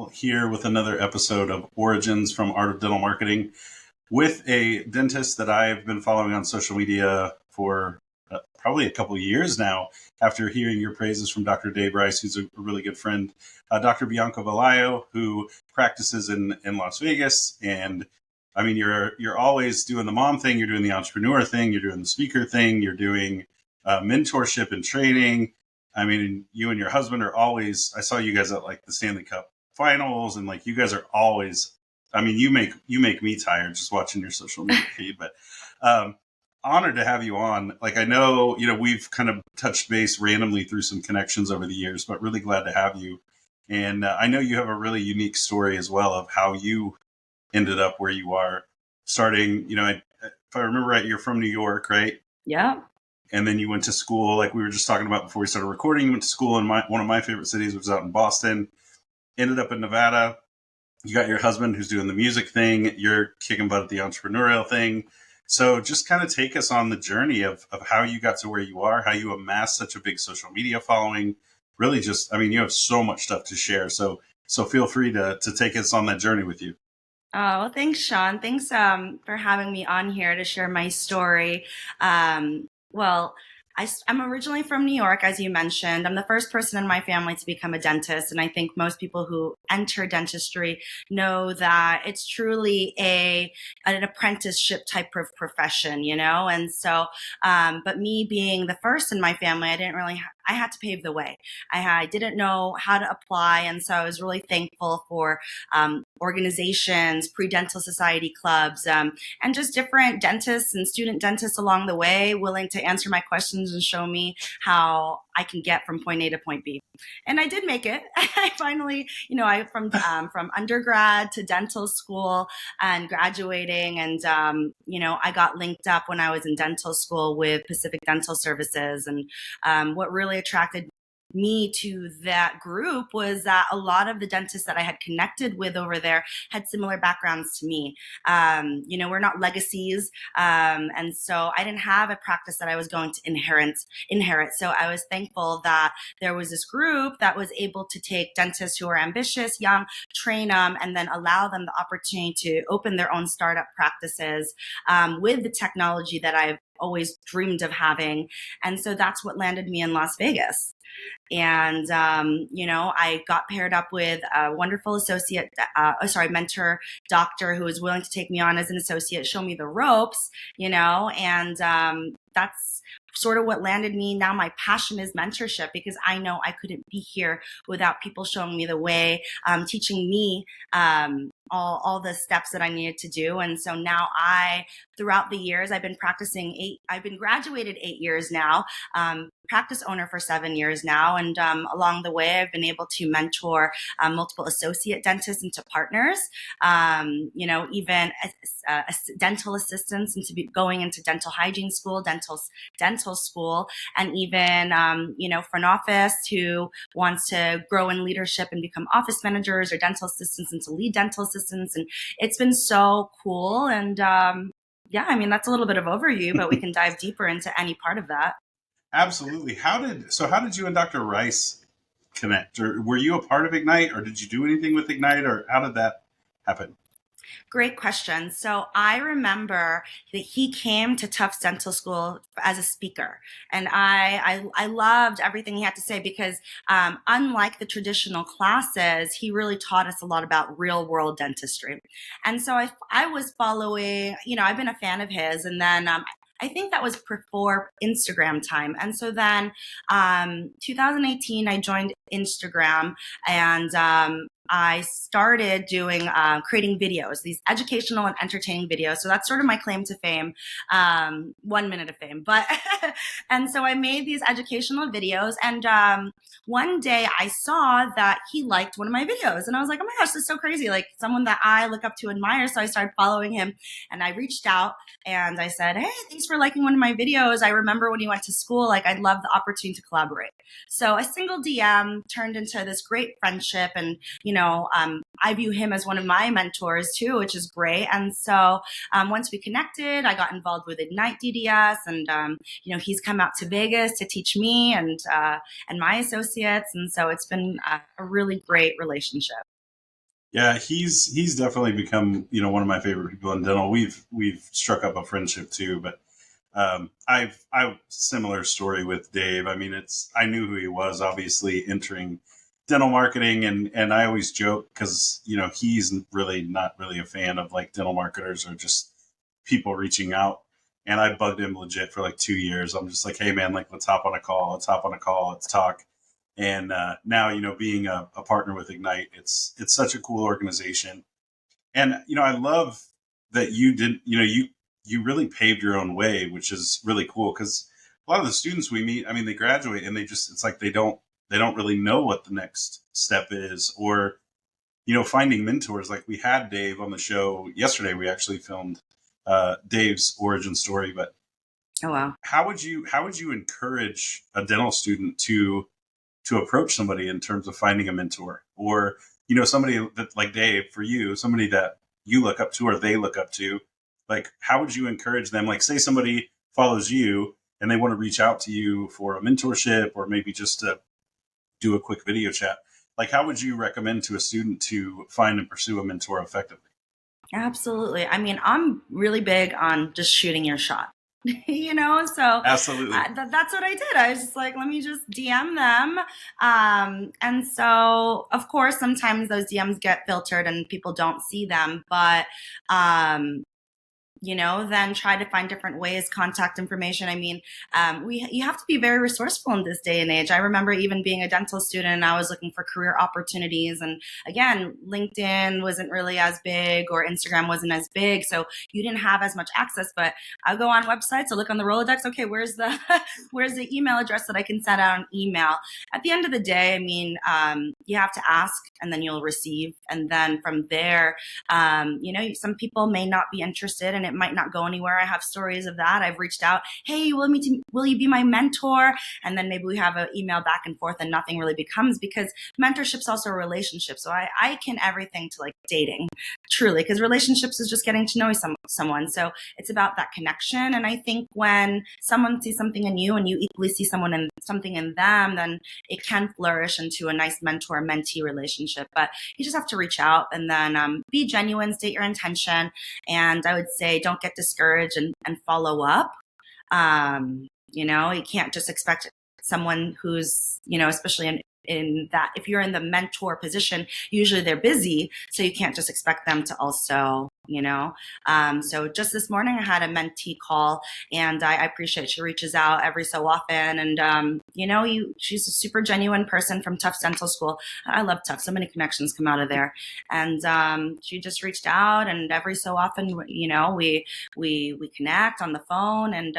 Daniel here with another episode of Origins from Art of Dental Marketing with a dentist that I've been following on social media for probably a couple of years now after hearing your praises from Dr. Dave Rice, who's a really good friend, Dr. Bianca Velayo, who practices in Las Vegas. And I mean, you're always doing the mom thing, you're doing the entrepreneur thing, you're doing the speaker thing, you're doing mentorship and training. I mean, you and your husband are always, I saw you guys at like the Stanley Cup finals, and like you guys are always, I mean, you make me tired just watching your social media feed, but honored to have you on. Like, I know, we've kind of touched base randomly through some connections over the years, but really glad to have you. And I know you have a really unique story as well of how you ended up where you are starting, if I remember right, you're from New York, right? Yeah. And then you went to school, like we were just talking about before we started recording. You went to school in one of my favorite cities, which was out in Boston. Ended up in Nevada. You got your husband who's doing the music thing. You're kicking butt at the entrepreneurial thing. So just kind of take us on the journey of how you got to where you are, how you amassed such a big social media following. Really just, I mean, you have so much stuff to share. So feel free to take us on that journey with you. Oh, well, thanks, Sean. Thanks for having me on here to share my story. Well, I'm originally from New York, as you mentioned. I'm the first person in my family to become a dentist. And I think most people who enter dentistry know that it's truly an apprenticeship type of profession, And so, but me being the first in my family, I had to pave the way. I didn't know how to apply. And so I was really thankful for organizations, pre-dental society clubs, and just different dentists and student dentists along the way, willing to answer my questions and show me how I can get from point A to point B. And I did make it. I finally, from undergrad to dental school and graduating, and I got linked up when I was in dental school with Pacific Dental Services. And what really attracted me to that group was that a lot of the dentists that I had connected with over there had similar backgrounds to me. We're not legacies. And so I didn't have a practice that I was going to inherit. So I was thankful that there was this group that was able to take dentists who are ambitious, young, train them, and then allow them the opportunity to open their own startup practices with the technology that I've always dreamed of having. And so that's what landed me in Las Vegas. And, I got paired up with a wonderful mentor doctor who was willing to take me on as an associate, show me the ropes, and that's sort of what landed me. Now my passion is mentorship, because I know I couldn't be here without people showing me the way, teaching me all the steps that I needed to do. And so now throughout the years, I've been graduated 8 years now, practice owner for 7 years now. And along the way, I've been able to mentor multiple associate dentists into partners, even dental assistants into going into dental hygiene school, dental school, and even, front office who wants to grow in leadership and become office managers or dental assistants into lead dental assistants. And it's been so cool. And that's a little bit of overview, but we can dive deeper into any part of that. Absolutely. How did you and Dr. Rice connect? Or were you a part of Ignite, or did you do anything with Ignite, or how did that happen? Great question. So I remember that he came to Tufts Dental School as a speaker, and I loved everything he had to say, because unlike the traditional classes, he really taught us a lot about real world dentistry. And so I was following, I've been a fan of his, and then I think that was before Instagram time. And so then 2018, I joined Instagram, and I started doing creating videos, these educational and entertaining videos. So that's sort of my claim to fame, 1 minute of fame. But and so I made these educational videos, and one day I saw that he liked one of my videos, and I was like, oh my gosh, this is so crazy! Like someone that I look up to, admire. So I started following him, and I reached out and I said, hey, thanks for liking one of my videos. I remember when you went to school, like I'd love the opportunity to collaborate. So a single DM turned into this great friendship, and I view him as one of my mentors too, which is great. And so once we connected, I got involved with Ignite DDS, and he's come out to Vegas to teach me and my associates, and so it's been a really great relationship. Yeah, he's definitely become, one of my favorite people in dental. We've struck up a friendship too, but I've similar story with Dave. I mean, I knew who he was, obviously entering dental marketing, and I always joke because he's really not really a fan of like dental marketers or just people reaching out. And I bugged him legit for like 2 years. I'm just like, hey man, like let's hop on a call, let's talk. And now, being a partner with Ignite, it's such a cool organization. And I love that you did. You really paved your own way, which is really cool because a lot of the students we meet, I mean, they graduate and it's like they don't really know what the next step is, or finding mentors. Like we had Dave on the show yesterday. We actually filmed Dave's origin story, but Oh, wow. How would you encourage a dental student to approach somebody in terms of finding a mentor, or somebody that like Dave, for you, somebody that you look up to or they look up to? Like, how would you encourage them? Like, say somebody follows you and they want to reach out to you for a mentorship or maybe just to do a quick video chat. Like, how would you recommend to a student to find and pursue a mentor effectively? Absolutely. I mean, I'm really big on just shooting your shot. So Absolutely. that's what I did. I was just like, let me just DM them. And so, of course, sometimes those DMs get filtered and people don't see them, but um, then try to find different ways, contact information. I mean, you have to be very resourceful in this day and age. I remember even being a dental student and I was looking for career opportunities. And again, LinkedIn wasn't really as big or Instagram wasn't as big. So you didn't have as much access, but I'll go on websites, I'll look on the Rolodex. Okay, where's the, where's the email address that I can send out an email? At the end of the day, I mean, you have to ask and then you'll receive. And then from there, some people may not be interested and it might not go anywhere. I have stories of that. I've reached out, hey, will you be my mentor? And then maybe we have an email back and forth and nothing really becomes, because mentorship's also a relationship. So I akin everything to like dating, truly, because relationships is just getting to know someone. So it's about that connection. And I think when someone sees something in you and you equally see something in them, then it can flourish into a nice mentor-mentee relationship. But you just have to reach out and then be genuine, state your intention. And I would say don't get discouraged and follow up. You can't just expect someone who's, especially in that, if you're in the mentor position, usually they're busy. So you can't just expect them to also, so just this morning I had a mentee call and I appreciate she reaches out every so often. And, she's a super genuine person from Tufts Dental School. I love Tufts. So many connections come out of there. And she just reached out and every so often, we connect on the phone. And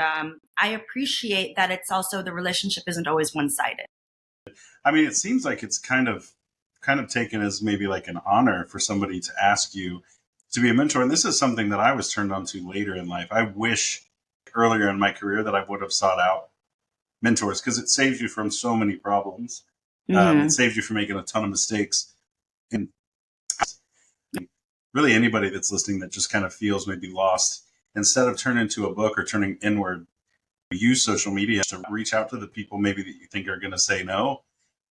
I appreciate that it's also, the relationship isn't always one-sided. I mean, it seems like it's kind of taken as maybe like an honor for somebody to ask you to be a mentor. And this is something that I was turned on to later in life. I wish earlier in my career that I would have sought out mentors, because it saves you from so many problems. It saves you from making a ton of mistakes. And really anybody that's listening that just kind of feels maybe lost, instead of turning to a book or turning inward, use social media to reach out to the people maybe that you think are going to say no.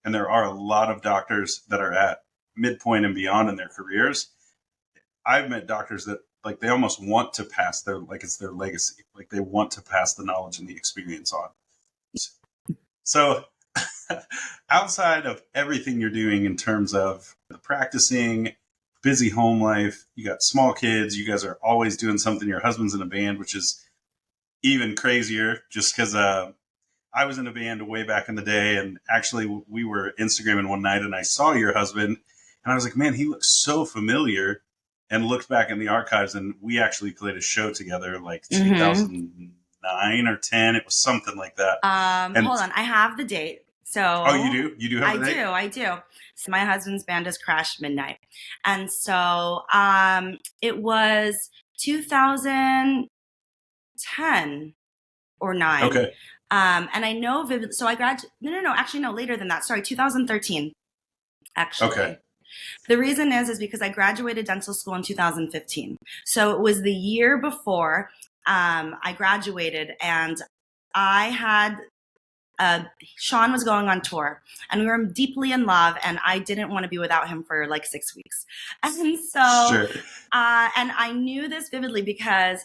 And there are a lot of doctors that are at midpoint and beyond in their careers. I've met doctors that like they almost want to pass like it's their legacy. Like they want to pass the knowledge and the experience on. So outside of everything you're doing in terms of the practicing, busy home life, you got small kids, you guys are always doing something. Your husband's in a band, which is even crazier just because I was in a band way back in the day. And actually, we were Instagramming one night and I saw your husband and I was like, man, he looks so familiar. And looked back in the archives and we actually played a show together like 2009 or 10. It was something like that. And Hold on, I have the date. So oh, you do? You do have the date? I do. So my husband's band is Crash Midnight. And so it was 2010 or 9. Okay. And I know vividly. So I graduated. No. Actually, no. Later than that. Sorry, 2013. Actually. Okay. The reason is because I graduated dental school in 2015. So it was the year before I graduated, and I had Sean was going on tour and we were deeply in love, and I didn't want to be without him for like 6 weeks. And so, Sure. and I knew this vividly because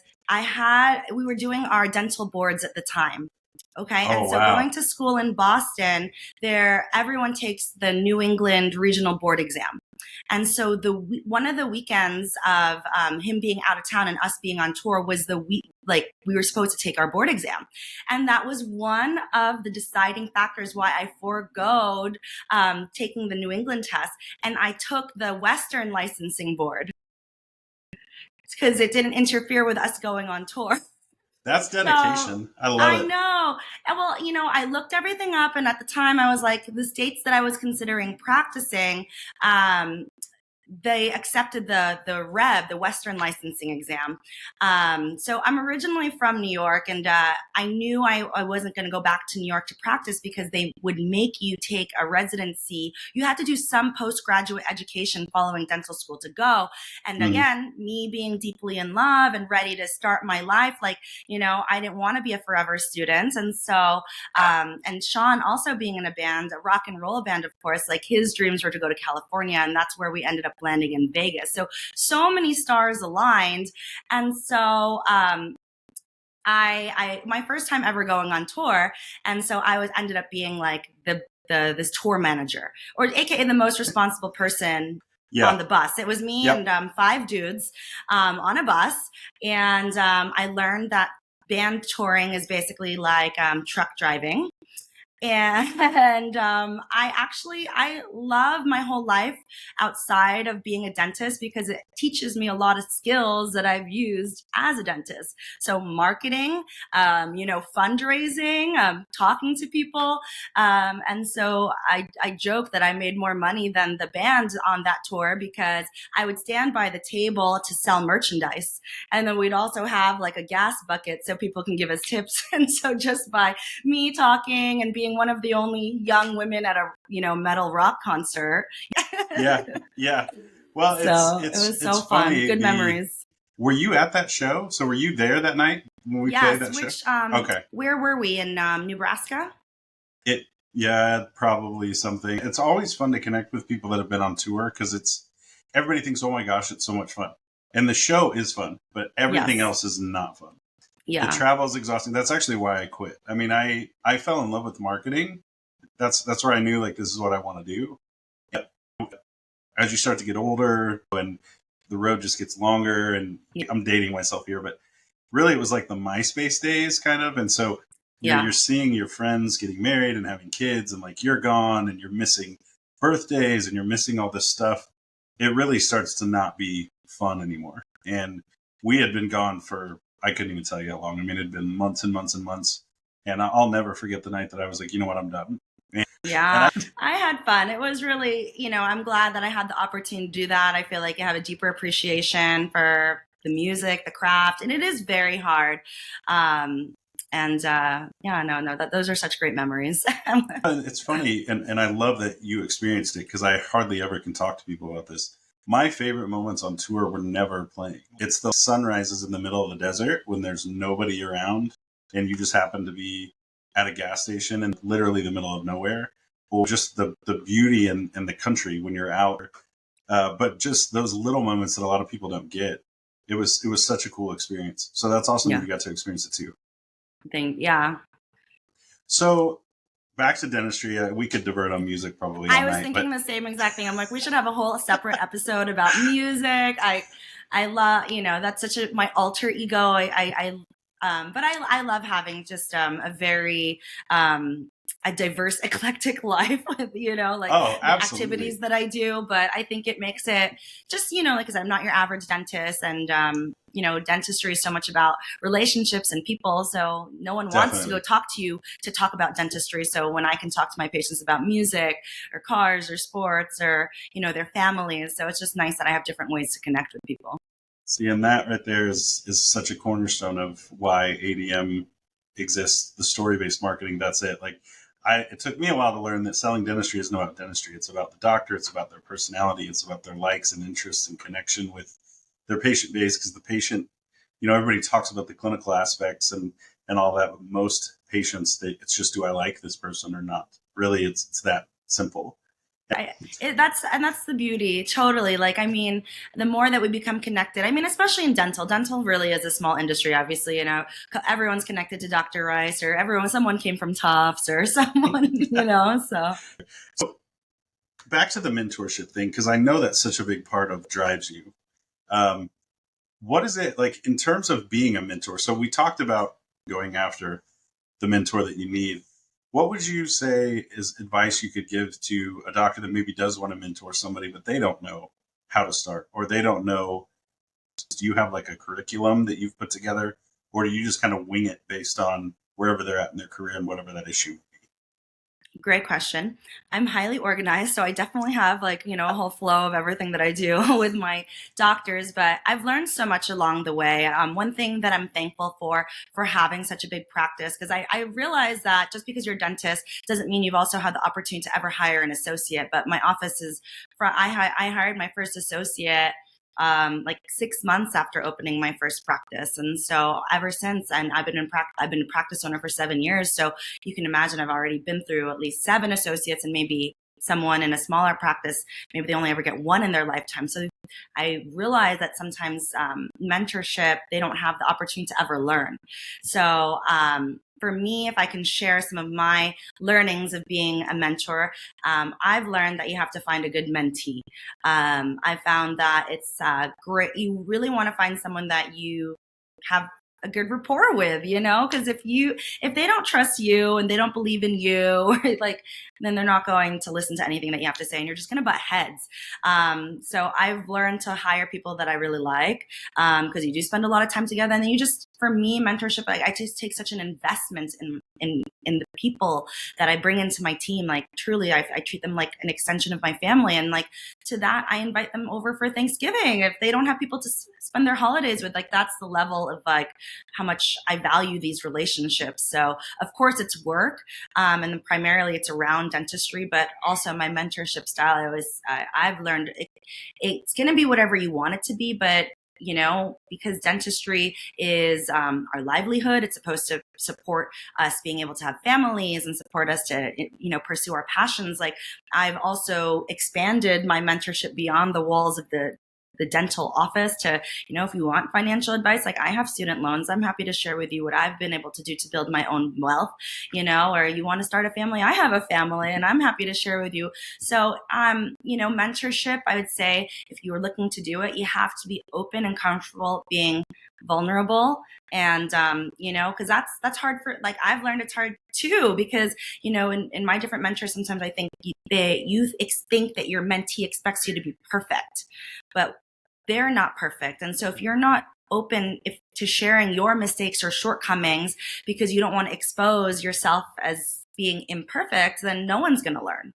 we were doing our dental boards at the time. Okay. Oh, And so wow. going to school in Boston, everyone takes the New England regional board exam. And so one of the weekends of him being out of town and us being on tour was the week, like we were supposed to take our board exam. And that was one of the deciding factors why I foregoed taking the New England test. And I took the Western licensing board because it didn't interfere with us going on tour. That's dedication. So, I love I it. know. And well, I looked everything up, and at the time I was like, the states that I was considering practicing, they accepted the Western licensing exam. So I'm originally from New York, and I knew I wasn't going to go back to New York to practice because they would make you take a residency. You had to do some postgraduate education following dental school to go. And again, me being deeply in love and ready to start my life, like, I didn't want to be a forever student. And so, and Sean also being in a band, a rock and roll band, of course, like his dreams were to go to California, and that's where we ended up landing in Vegas. So many stars aligned. And so I my first time ever going on tour, and so I ended up being like this tour manager, or AKA the most responsible person on the bus. It was me and 5 dudes on a bus, and I learned that band touring is basically like truck driving. And I love my whole life outside of being a dentist because it teaches me a lot of skills that I've used as a dentist. So marketing, fundraising, talking to people. And so I joke that I made more money than the band on that tour because I would stand by the table to sell merchandise. And then we'd also have like a gas bucket so people can give us tips. And so just by me talking and being one of the only young women at a metal rock concert. yeah. Well, so it was so fun. Funny. Good memories. Were you at that show? So were you there that night when we played that show? Okay. Where were we in Nebraska? Probably something. It's always fun to connect with people that have been on tour because everybody thinks, oh my gosh, it's so much fun, and the show is fun, but everything else is not fun. Yeah. The travel is exhausting. That's actually why I quit. I mean, I fell in love with marketing. That's where I knew like this is what I want to do. As you start to get older and the road just gets longer, and I'm dating myself here, but really it was like the MySpace days kind of. And so you're seeing your friends getting married and having kids, and like you're gone and you're missing birthdays and you're missing all this stuff. It really starts to not be fun anymore. And we had been gone for, I couldn't even tell you how long. I mean, it had been months and months and months. And I'll never forget the night that I was like, you know what, I'm done. I had fun. It was really, I'm glad that I had the opportunity to do that. I feel like I have a deeper appreciation for the music, the craft, and it is very hard. Those are such great memories. It's funny. And I love that you experienced it because I hardly ever can talk to people about this. My favorite moments on tour were never playing. It's the sunrises in the middle of the desert when there's nobody around and you just happen to be at a gas station in literally the middle of nowhere, or just the beauty and the country when you're out. But just those little moments that a lot of people don't get. It was such a cool experience. So that's awesome that you got to experience it too. So back to dentistry. We could divert on music probably. I was thinking the same exact thing. I'm like, we should have a whole separate episode about music. I love, that's such my alter ego. But I love having just a very a diverse, eclectic life with, the activities that I do. But I think it makes it just, because I'm not your average dentist, and dentistry is so much about relationships and people. So no one wants to go talk to you to talk about dentistry. So when I can talk to my patients about music or cars or sports or, their families. So it's just nice that I have different ways to connect with people. See, and that right there is such a cornerstone of why ADM exists, the story-based marketing. That's it. Like, it took me a while to learn that selling dentistry isn't about dentistry. It's about the doctor. It's about their personality. It's about their likes and interests and connection with their patient base. Because the patient, everybody talks about the clinical aspects, and and all that. Most patients, it's just, do I like this person or not? Really, it's that simple. That's the beauty, totally. Like, I mean, the more that we become connected, I mean, especially in dental really is a small industry. Obviously, everyone's connected to Dr. Rice, or someone came from Tufts, or someone, so. So back to the mentorship thing, because I know that's such a big part of drives you. What is it like in terms of being a mentor? So we talked about going after the mentor that you need. What would you say is advice you could give to a doctor that maybe does want to mentor somebody, but they don't know how to start, or they don't know? Do you have like a curriculum that you've put together, or do you just kind of wing it based on wherever they're at in their career and whatever that issue? Great question. I'm highly organized, so I definitely have a whole flow of everything that I do with my doctors, but I've learned so much along the way. One thing that I'm thankful for having such a big practice, because I realize that just because you're a dentist doesn't mean you've also had the opportunity to ever hire an associate. But my office I hired my first associate like 6 months after opening my first practice, and so ever since, and I've been a practice owner for 7 years. So you can imagine I've already been through at least 7 associates, and maybe someone in a smaller practice, maybe they only ever get one in their lifetime. So I realize that sometimes mentorship, they don't have the opportunity to ever learn. So for me, if I can share some of my learnings of being a mentor, I've learned that you have to find a good mentee. I found that it's great. You really want to find someone that you have a good rapport with, because if they don't trust you and they don't believe in you, then they're not going to listen to anything that you have to say, and you're just going to butt heads. So I've learned to hire people that I really like, because you do spend a lot of time together, and then for me, mentorship, I just take such an investment in the people that I bring into my team. Like, truly, I treat them like an extension of my family, and to that, I invite them over for Thanksgiving if they don't have people to spend their holidays with. That's the level of how much I value these relationships. So of course it's work, and then primarily it's around dentistry, but also my mentorship style I've learned it's going to be whatever you want it to be, but because dentistry is our livelihood, it's supposed to support us being able to have families and support us to, pursue our passions. I've also expanded my mentorship beyond the walls of the dental office to, if you want financial advice, I have student loans. I'm happy to share with you what I've been able to do to build my own wealth, or you want to start a family. I have a family and I'm happy to share with you. So, mentorship, I would say if you are looking to do it, you have to be open and comfortable being vulnerable. And, cause that's hard I've learned it's hard too, because, in my different mentors, sometimes I think you think that your mentee expects you to be perfect, but they're not perfect. And so if you're not open to sharing your mistakes or shortcomings because you don't want to expose yourself as being imperfect, then no one's going to learn.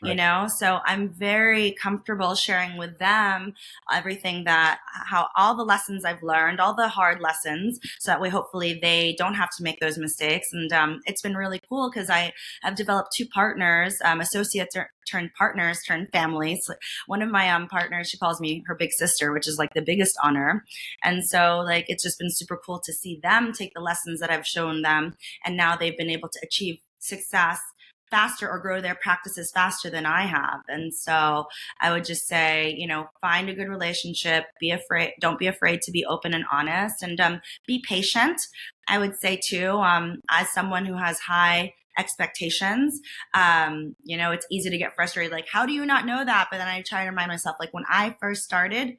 Right. So I'm very comfortable sharing with them how all the lessons I've learned, all the hard lessons, so that way hopefully they don't have to make those mistakes. And it's been really cool because I have developed 2 partners, associates turned partners turned families. One of my partners, she calls me her big sister, which is the biggest honor. And so it's just been super cool to see them take the lessons that I've shown them, and now they've been able to achieve success faster or grow their practices faster than I have. And so I would just say, find a good relationship, don't be afraid to be open and honest, and be patient. I would say too, as someone who has high expectations, it's easy to get frustrated. How do you not know that? But then I try to remind myself, when I first started,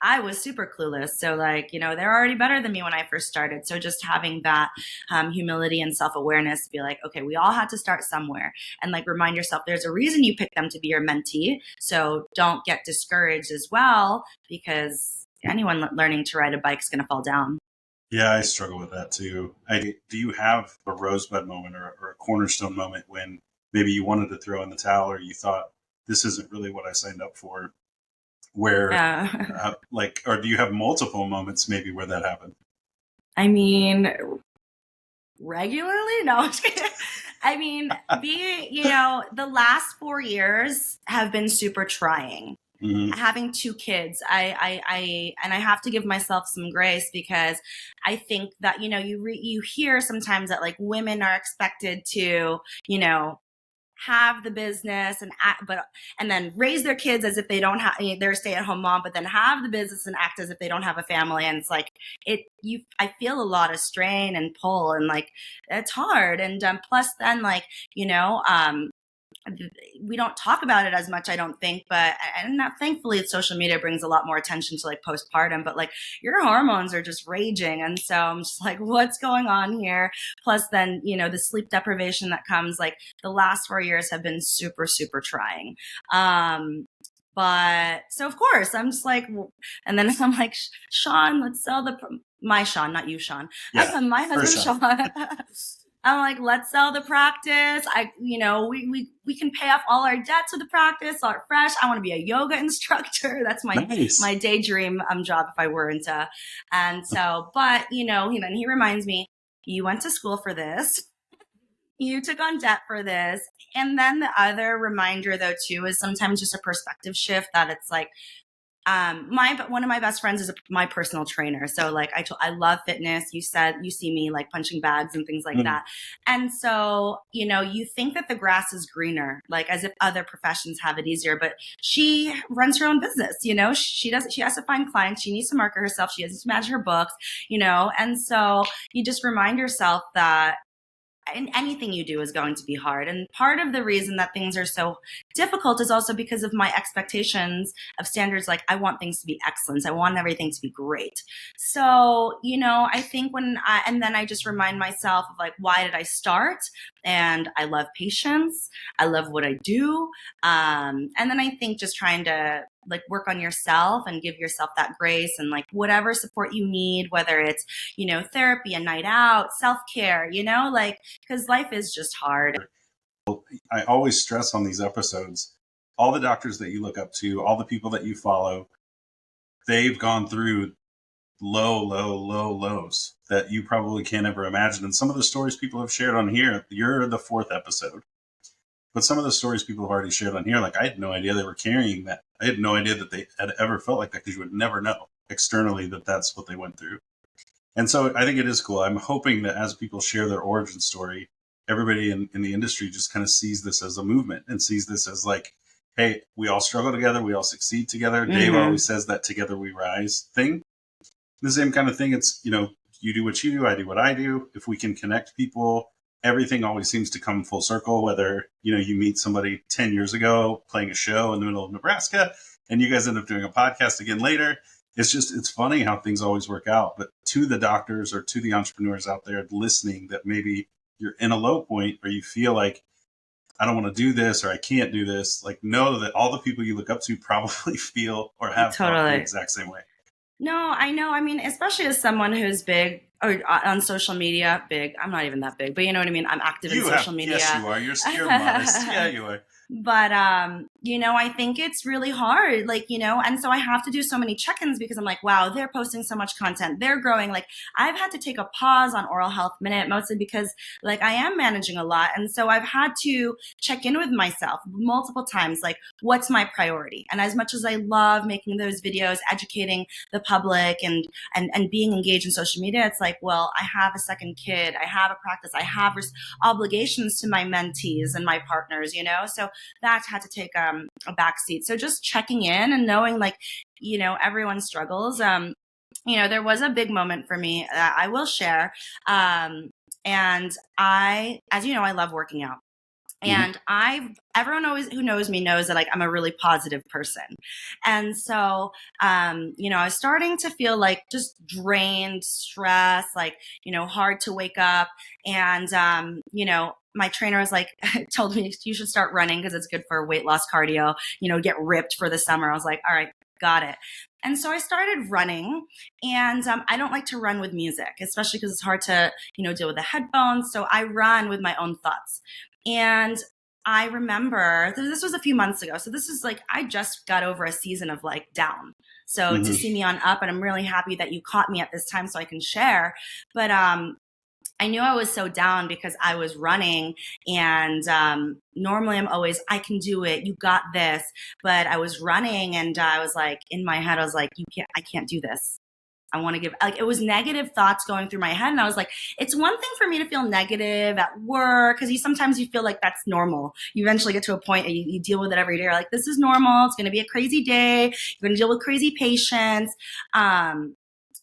I was super clueless. So they're already better than me when I first started. So just having that humility and self-awareness to be okay, we all had to start somewhere, and remind yourself there's a reason you picked them to be your mentee. So don't get discouraged as well, because anyone learning to ride a bike is going to fall down. Yeah, I struggle with that too. Do you have a rosebud moment or a cornerstone moment when maybe you wanted to throw in the towel, or you thought, this isn't really what I signed up for? Where, or do you have multiple moments maybe where that happened? I mean, regularly? No. I mean, the last 4 years have been super trying. having 2 kids, and I have to give myself some grace, because I think that, you hear sometimes that like women are expected to, have the business and then raise their kids as if they don't have, they're a stay-at-home mom, but then have the business and act as if they don't have a family. And it's like I feel a lot of strain and pull, and like it's hard. And plus then, like, we don't talk about it as much, I don't think, and not, thankfully social media brings a lot more attention to like postpartum, but like your hormones are just raging. And so I'm just like, what's going on here? Plus then, the sleep deprivation that comes, like the last 4 years have been super, super trying. But so of course I'm just like, and then I'm like, Sean, let's sell my Sean, not you, Sean. Yeah, my husband, Sean. I'm like, let's sell the practice. We can pay off all our debts with the practice, start fresh. I want to be a yoga instructor. That's my daydream job if I were into. And so, but he reminds me, you went to school for this. You took on debt for this. And then the other reminder though too is sometimes just a perspective shift, that it's like, one of my best friends is my personal trainer. So like I love fitness. You said you see me like punching bags and things like that. And so, you think that the grass is greener, like as if other professions have it easier, but she runs her own business. She has to find clients. She needs to market herself. She has to manage her books, and so you just remind yourself that and anything you do is going to be hard. And part of the reason that things are so difficult is also because of my expectations of standards. Like I want things to be excellence. I want everything to be great. So, I think and then I just remind myself of like, why did I start? And I love patience. I love what I do. And then I think just trying to like work on yourself and give yourself that grace, and like whatever support you need, whether it's, therapy, a night out, self-care, like, because life is just hard. I always stress on these episodes, all the doctors that you look up to, all the people that you follow, they've gone through low lows that you probably can't ever imagine. And some of the stories people have shared on here, you're the 4th episode. But some of the stories people have already shared on here, like I had no idea they were carrying that. I had no idea that they had ever felt like that, because you would never know externally that that's what they went through. And so I think it is cool. I'm hoping that as people share their origin story, everybody in the industry just kind of sees this as a movement and sees this as like, hey, we all struggle together. We all succeed together. Dave always says that together we rise thing. The same kind of thing. It's, you do what you do, I do what I do. If we can connect people, everything always seems to come full circle, whether, you meet somebody 10 years ago playing a show in the middle of Nebraska and you guys end up doing a podcast again later. It's funny how things always work out. But to the doctors or to the entrepreneurs out there listening, that maybe you're in a low point or you feel like, I don't want to do this or I can't do this, like know that all the people you look up to probably feel or have felt the exact same way. No, I know. I mean, especially as someone who's big or on social media, big. I'm not even that big, but you know what I mean? I'm active in social media. Yes, you are. You're modest. Yeah, you are. But, I think it's really hard, like, and so I have to do so many check-ins because I'm like, wow, they're posting so much content. They're growing. Like I've had to take a pause on Oral Health Minute, mostly because like I am managing a lot. And so I've had to check in with myself multiple times, like what's my priority? And as much as I love making those videos, educating the public and being engaged in social media, it's like, well, I have a second kid. I have a practice. I have obligations to my mentees and my partners, so that had to take a backseat. So just checking in and knowing like, everyone struggles. There was a big moment for me that I will share. And as you know, I love working out. And everyone who knows me knows that like I'm a really positive person. And so, I was starting to feel like just drained, stressed, like, hard to wake up. And, my trainer was like, told me you should start running because it's good for weight loss cardio, get ripped for the summer. I was like, all right, got it. And so I started running, and I don't like to run with music, especially because it's hard to, deal with the headphones. So I run with my own thoughts. And I remember this was a few months ago. So this is like, I just got over a season of like down. So to see me on up, and I'm really happy that you caught me at this time so I can share. But, I knew I was so down because I was running, and normally I'm always, I can do it, you got this. But I was running, and I was like, in my head, I was like, I can't do this. I want to give, like, it was negative thoughts going through my head. And I was like, it's one thing for me to feel negative at work, because sometimes you feel like that's normal. You eventually get to a point and you deal with it every day. You're like, this is normal. It's going to be a crazy day. You're going to deal with crazy patients.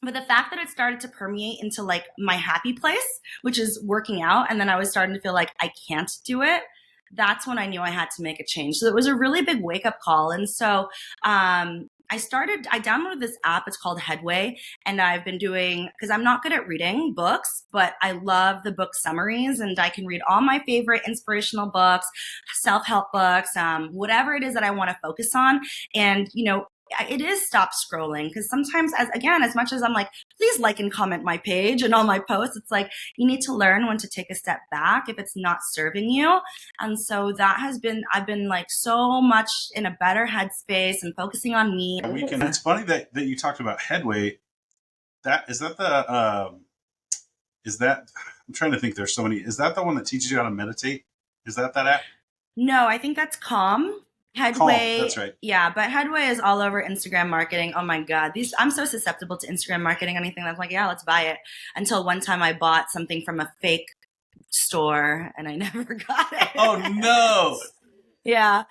But the fact that it started to permeate into like my happy place, which is working out, and then I was starting to feel like I can't do it, that's when I knew I had to make a change. So it was a really big wake up call. And so I downloaded this app. It's called Headway. And I've been doing, because I'm not good at reading books, but I love the book summaries, and I can read all my favorite inspirational books, self-help books, whatever it is that I want to focus on. And, it is stop scrolling, because sometimes, as much as I'm like, please like and comment my page and all my posts, it's like you need to learn when to take a step back if it's not serving you. And so I've been like so much in a better headspace and focusing on me. It's funny that you talked about Headway. Is that I'm trying to think, there's so many. Is that the one that teaches you how to meditate? Is that app? No, I think that's Calm. Headway, Calm, that's right. Yeah, but Headway is all over Instagram marketing. Oh my God, I'm so susceptible to Instagram marketing. Anything that's like, yeah, let's buy it. Until one time I bought something from a fake store and I never got it. Oh no! Yeah.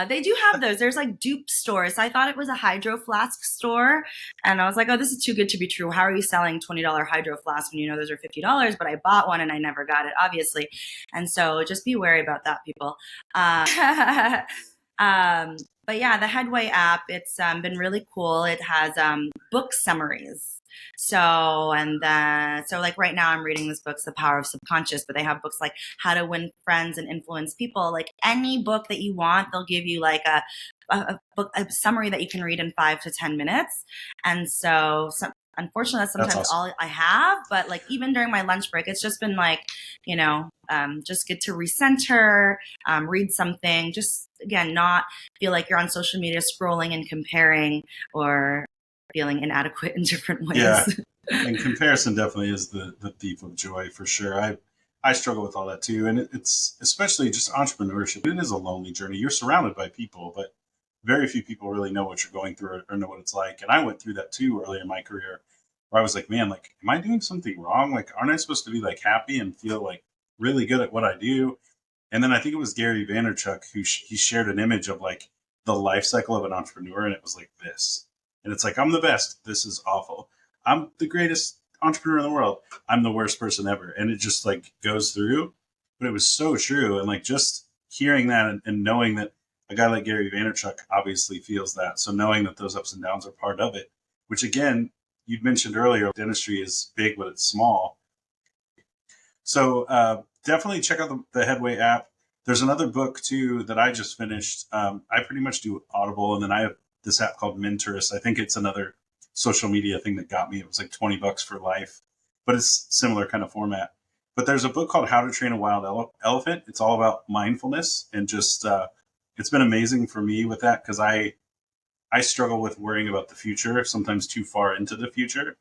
They do have those. There's like dupe stores. I thought it was a Hydro Flask store, and I was like, oh, this is too good to be true. How are you selling $20 Hydro Flask when you know those are $50? But I bought one and I never got it, obviously. And so just be wary about that, people. But yeah, the Headway app, it's been really cool. It has book summaries. So like right now I'm reading this book, The Power of Subconscious, but they have books like How to Win Friends and Influence People. Like any book that you want, they'll give you like a summary that you can read in 5 to 10 minutes. And so unfortunately, that's sometimes awesome. All I have. But like even during my lunch break, it's just been like, just get to recenter, read something, just again, not feel like you're on social media scrolling and comparing or feeling inadequate in different ways. Yeah, and comparison definitely is the thief of joy for sure. I struggle with all that too, and it's especially just entrepreneurship. It is a lonely journey. You're surrounded by people, but very few people really know what you're going through or know what it's like. And I went through that too early in my career, where I was like, man, like, am I doing something wrong? Like, aren't I supposed to be like happy and feel like really good at what I do? And then I think it was Gary Vaynerchuk who he shared an image of like the life cycle of an entrepreneur, and it was like this. And it's like, I'm the best. This is awful. I'm the greatest entrepreneur in the world. I'm the worst person ever. And it just like goes through. But it was so true. And like just hearing that and knowing that a guy like Gary Vaynerchuk obviously feels that. So knowing that those ups and downs are part of it, which again, you'd mentioned earlier, dentistry is big, but it's small. So definitely check out the Headway app. There's another book too that I just finished. I pretty much do Audible, and then I have this app called Mentorship. I think it's another social media thing that got me. It was like $20 for life, but it's similar kind of format. But there's a book called How to Train a Wild Elephant. It's all about mindfulness, and just it's been amazing for me with that, because I struggle with worrying about the future, sometimes too far into the future.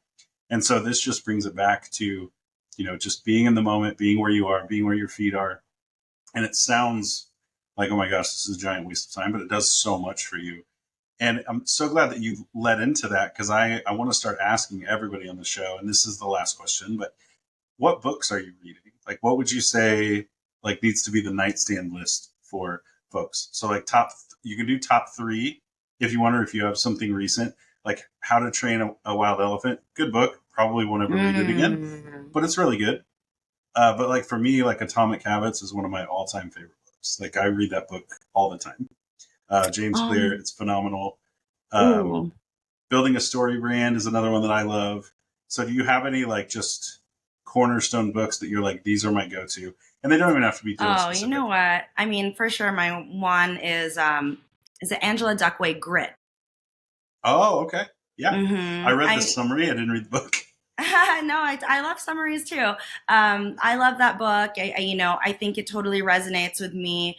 And so this just brings it back to, just being in the moment, being where you are, being where your feet are. And it sounds like, oh my gosh, this is a giant waste of time, but it does so much for you. And I'm so glad that you led into that, because I want to start asking everybody on the show, and this is the last question, but what books are you reading? Like, what would you say like needs to be the nightstand list for folks? So like you can do top 3 if you want, or if you have something recent, like How to Train a Wild Elephant. Good book. Probably won't ever read it again, but it's really good. But like for me, like Atomic Habits is one of my all-time favorite books. Like I read that book all the time. James Clear, it's phenomenal. Building a Story Brand is another one that I love. So do you have any like just cornerstone books that you're like, these are my go-to? And they don't even have to be specific. You know what? I mean, for sure, my one is it Angela Duckway, Grit? Oh, okay. Yeah. Mm-hmm. I read the summary. I didn't read the book. No, I love summaries too. I love that book. I think it totally resonates with me,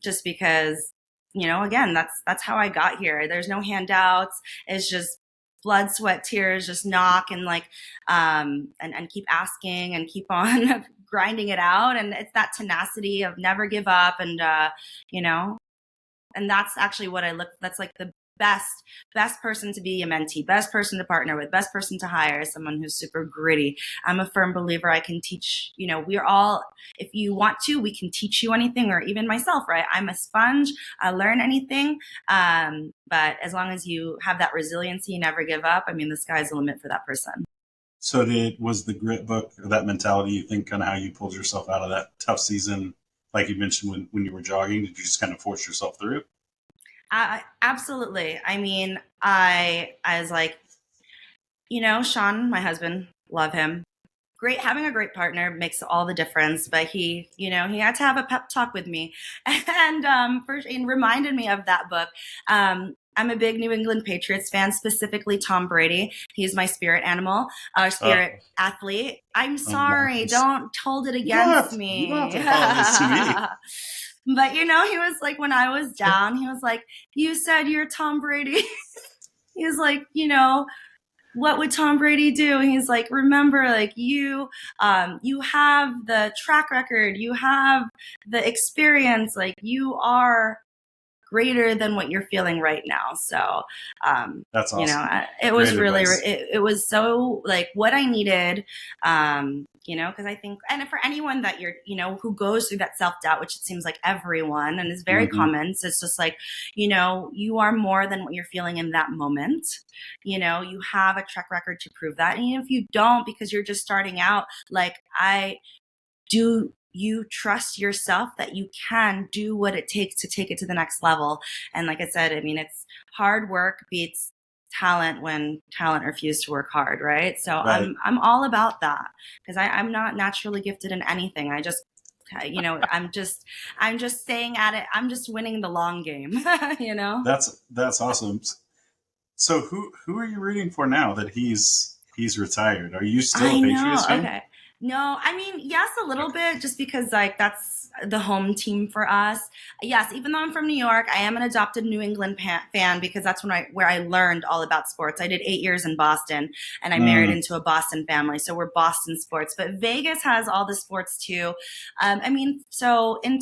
just because, again, that's how I got here. There's no handouts. It's just blood, sweat, tears, just knock and like, and keep asking and keep on grinding it out. And it's that tenacity of never give up. And, you know, and that's actually what I look, that's like the best person to be a mentee, best person to partner with, best person to hire is someone who's super gritty. I'm a firm believer I can teach, you know, we're all, if you want to, we can teach you anything, or even myself, right? I'm a sponge. I learn anything. But as long as you have that resiliency, never give up, I mean, the sky's the limit for that person. So was the grit book, or that mentality, you think kind of how you pulled yourself out of that tough season, like you mentioned when you were jogging? Did you just kind of force yourself through? Absolutely. I mean, I was like, you know, Sean, my husband, love him. Great, having a great partner makes all the difference. But he, you know, he had to have a pep talk with me, and first, and reminded me of that book. I'm a big New England Patriots fan, specifically Tom Brady. He's my spirit animal, spirit athlete. I'm sorry, don't hold it against You don't have me. to apologize to me. But you know, he was like, when I was down, he was like, "You said you're Tom Brady." He was like, you know, what would Tom Brady do? And he's like, remember, like you have the track record, you have the experience, like you are greater than what you're feeling right now. So, That's you awesome. know, it Great was really, advice. it was so like what I needed, you know, because I think, and for anyone that you're, you know, who goes through that self-doubt, which it seems like everyone, and is very Mm-hmm. common. So it's just like, you know, you are more than what you're feeling in that moment. You know, you have a track record to prove that. And even if you don't, because you're just starting out, like do you trust yourself that you can do what it takes to take it to the next level? And like I said, I mean, it's hard work beats talent when talent refused to work hard, right? So Right. I'm all about that, because I'm not naturally gifted in anything. I just, you know, I'm just staying at it. I'm just winning the long game. You know. That's awesome. So who are you rooting for now that he's retired? Are you still a I know. Patriots fan? Okay. No, I mean, yes, a little bit, just because like that's the home team for us. Yes, even though I'm from New York, I am an adopted New England fan, because that's where I learned all about sports. I did 8 years in Boston, and I married Mm. into a Boston family, so we're Boston sports. But Vegas has all the sports too. I mean, so and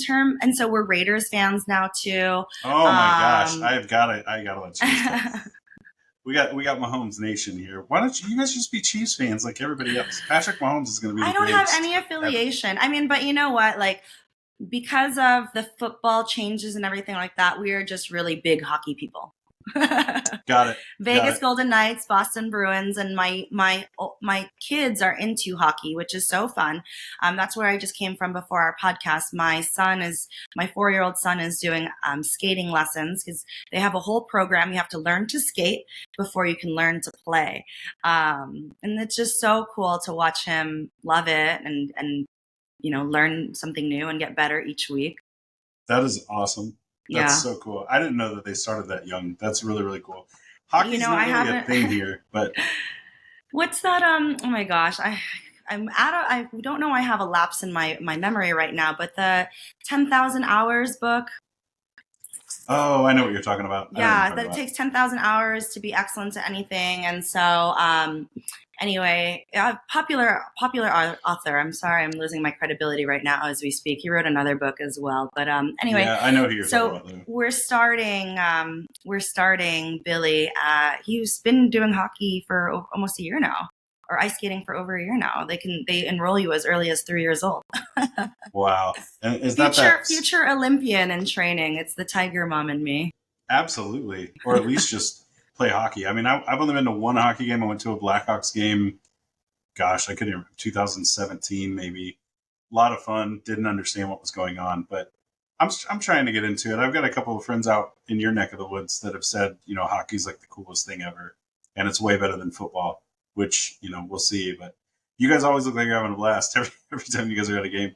so we're Raiders fans now too. Oh my gosh, Um, I gotta let you start. We got Mahomes Nation here. Why don't you guys just be Chiefs fans like everybody else? Patrick Mahomes is going to be I the don't have greatest any ever. affiliation. I mean, but you know what? Like, because of the football changes and everything like that, we are just really big hockey people. Got it. Got Vegas it. Golden Knights, Boston Bruins, and my kids are into hockey, which is so fun. That's where I just came from before our podcast. My 4-year-old son is doing skating lessons, because they have a whole program. You have to learn to skate before you can learn to play, and it's just so cool to watch him love it and you know, learn something new and get better each week. That is awesome. That's Yeah. so cool. I didn't know that they started that young. That's really really cool. You Hockey's know, not I really a haven't. thing here, but What's that? Oh my gosh, I'm out of. I don't know. I have a lapse in my memory right now, but the 10,000 hours book. oh, I know what you're talking about. I know what you're Yeah, talking that it about. takes 10,000 hours to be excellent at anything. And so, anyway, popular author. I'm sorry, I'm losing my credibility right now as we speak. He wrote another book as well. But anyway, Yeah, I know who you're talking so about though. we're starting Billy. He's been doing hockey for almost a year now, or ice skating for over a year now. They enroll you as early as 3 years old. Wow. And is that Future Olympian in training. It's the Tiger Mom and me. absolutely, or at least just play hockey? I mean, I've only been to one hockey game. I went to a Blackhawks game. Gosh, I couldn't remember, 2017 maybe. A lot of fun. Didn't understand what was going on, but I'm trying to get into it. I've got a couple of friends out in your neck of the woods that have said, hockey's like the coolest thing ever, and it's way better than football. Which we'll see. But you guys always look like you're having a blast every time you guys are at a game.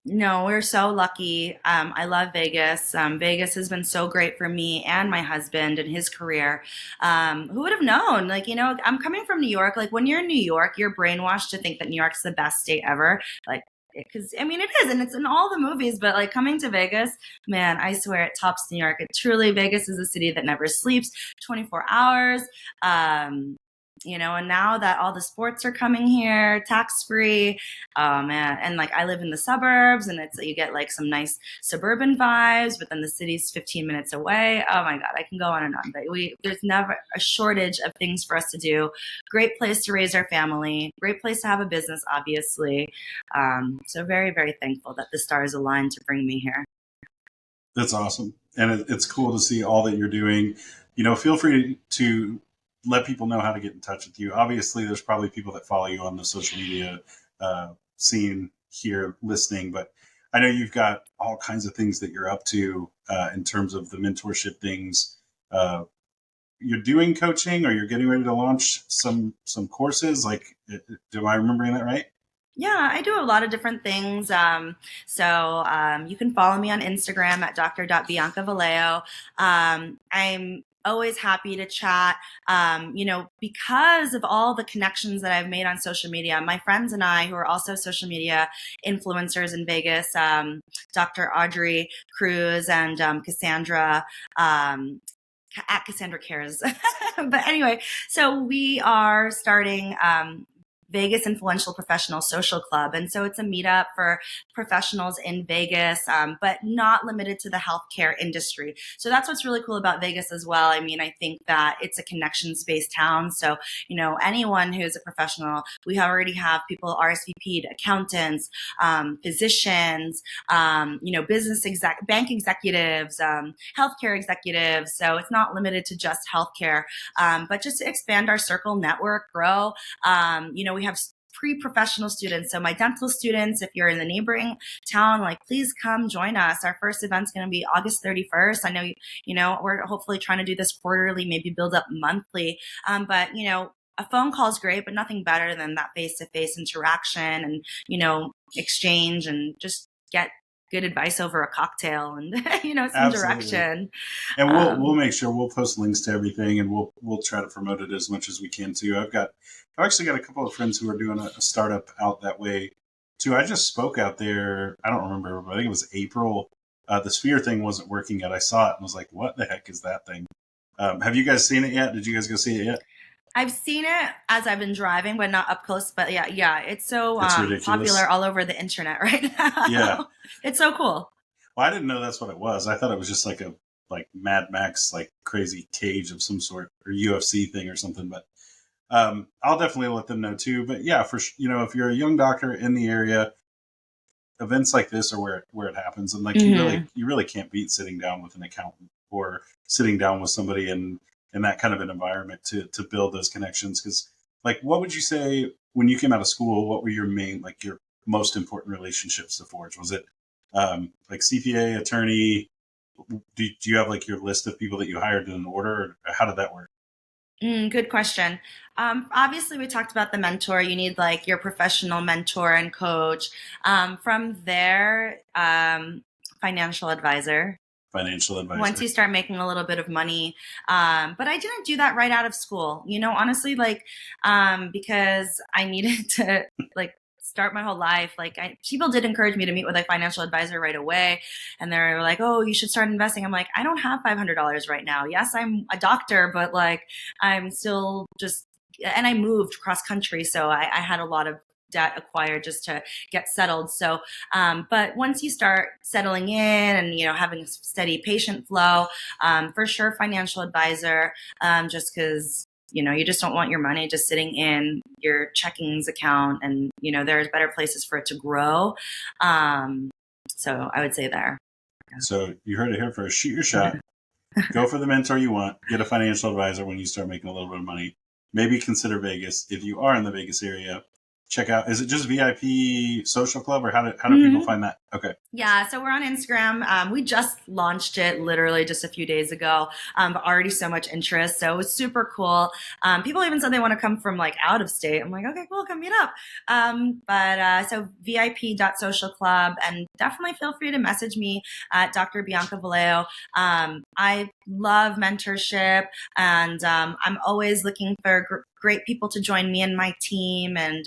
No, we're so lucky. I love Vegas. Vegas has been so great for me and my husband and his career. Who would have known? Like, you know, I'm coming from New York. Like, when you're in New York, you're brainwashed to think that New York's the best state ever. Like, because I mean, it is, and it's in all the movies. But like coming to Vegas, man, I swear it tops New York. It truly, Vegas is a city that never sleeps, 24 hours. And now that all the sports are coming here, tax free, oh man, and like I live in the suburbs, and you get like some nice suburban vibes, but then the city's 15 minutes away. Oh my God, I can go on and on. But there's never a shortage of things for us to do. Great place to raise our family. Great place to have a business, obviously. So very, very thankful that the stars aligned to bring me here. That's awesome. And it's cool to see all that you're doing. Feel free to let people know how to get in touch with you. Obviously, there's probably people that follow you on the social media scene here listening, but I know you've got all kinds of things that you're up to in terms of the mentorship things. You're doing coaching, or you're getting ready to launch some courses. Like, am I remembering that right? Yeah, I do a lot of different things. So you can follow me on Instagram at dr.biancavelayo. I'm always happy to chat. Because of all the connections that I've made on social media, my friends and I, who are also social media influencers in Vegas, Dr. Audrey Cruz and Cassandra, at Cassandra Cares. But anyway, so we are starting Vegas Influential Professional Social Club. And so it's a meetup for professionals in Vegas, but not limited to the healthcare industry. So that's what's really cool about Vegas as well. I mean, I think that it's a connections-based town. So, anyone who's a professional, we already have people RSVP'd, accountants, physicians, bank executives, healthcare executives. So it's not limited to just healthcare, but just to expand our circle, network, grow. We have pre-professional students. So my dental students, if you're in the neighboring town, like please come join us. Our first event's going to be August 31st. I know, we're hopefully trying to do this quarterly, maybe build up monthly. But a phone call is great, but nothing better than that face-to-face interaction and, exchange and just get good advice over a cocktail and, some Absolutely. direction. And we'll make sure we'll post links to everything, and we'll try to promote it as much as we can too. I've actually got a couple of friends who are doing a startup out that way too. I just spoke out there. I don't remember, but I think it was April. The Sphere thing wasn't working yet. I saw it and was like, what the heck is that thing? Have you guys seen it yet? Did you guys go see it yet? I've seen it as I've been driving, but not up close. But yeah, it's so popular all over the internet right now. Yeah. It's so cool. Well, I didn't know that's what it was. I thought it was just like a Mad Max, like crazy cage of some sort, or UFC thing or something. But I'll definitely let them know too. But yeah, if you're a young doctor in the area, events like this are where it happens. And like you really can't beat sitting down with an accountant or sitting down with somebody in that kind of an environment to build those connections. Because like, what would you say when you came out of school? What were your most important relationships to forge? Was it like CPA, attorney? Do you have like your list of people that you hired in an order? Or how did that work? Good question. Obviously, we talked about the mentor. You need like your professional mentor and coach. From there, financial advisor. Once you start making a little bit of money. But I didn't do that right out of school, honestly, because I needed to start my whole life. People did encourage me to meet with a financial advisor right away. And they're like, oh, you should start investing. I'm like, I don't have $500 right now. Yes, I'm a doctor, but I'm still and I moved cross country. So I had a lot of debt acquired just to get settled. So, but once you start settling in and, having a steady patient flow, for sure, financial advisor, just because, you just don't want your money just sitting in your checkings account and, there's better places for it to grow. So I would say there. Yeah. So you heard it here first. Shoot your shot. Go for the mentor you want. Get a financial advisor when you start making a little bit of money. Maybe consider Vegas. If you are in the Vegas area, check out, is it just VIP Social Club, or how do people find that? Okay. Yeah, so we're on Instagram. We just launched it literally just a few days ago, but already so much interest. So it was super cool. People even said they want to come from out of state. I'm like, okay, cool, come meet up. So VIP.social club, and definitely feel free to message me at Dr. Bianca Velayo. I love mentorship, and I'm always looking for great people to join me and my team. And,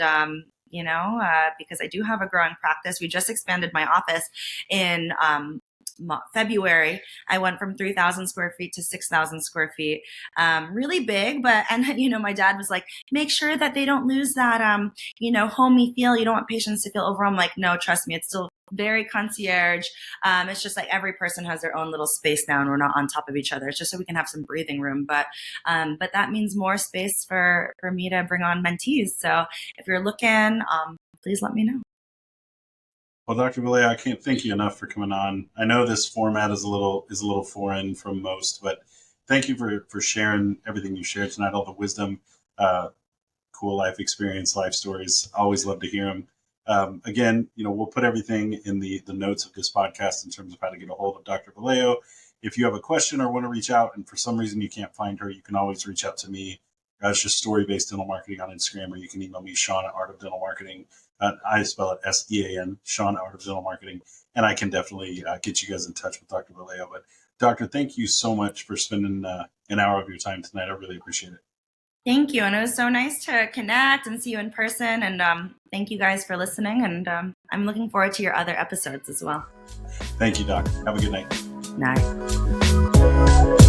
because I do have a growing practice. We just expanded my office in February, I went from 3,000 square feet to 6,000 square feet. Really big, and my dad was like, make sure that they don't lose that, homey feel. You don't want patients to feel overwhelmed. I'm like, no, trust me, it's still very concierge. It's just like every person has their own little space now and we're not on top of each other. It's just so we can have some breathing room. But that means more space for me to bring on mentees. So if you're looking, please let me know. Well, Dr. Velayo, I can't thank you enough for coming on. I know this format is a little foreign from most, but thank you for sharing everything you shared tonight, all the wisdom, cool life experience, life stories. Always love to hear them. Again, we'll put everything in the notes of this podcast in terms of how to get a hold of Dr. Velayo. If you have a question or want to reach out and for some reason you can't find her, you can always reach out to me. It's just Story-Based Dental Marketing on Instagram, or you can email me, Sean at Art of Dental Marketing. I spell it SEAN, Sean Art of Dental Marketing, and I can definitely get you guys in touch with Dr. Velayo. But Doctor, thank you so much for spending an hour of your time tonight. I really appreciate it. Thank you, and it was so nice to connect and see you in person. And thank you guys for listening. And I'm looking forward to your other episodes as well. Thank you, Doc. Have a good night. Night.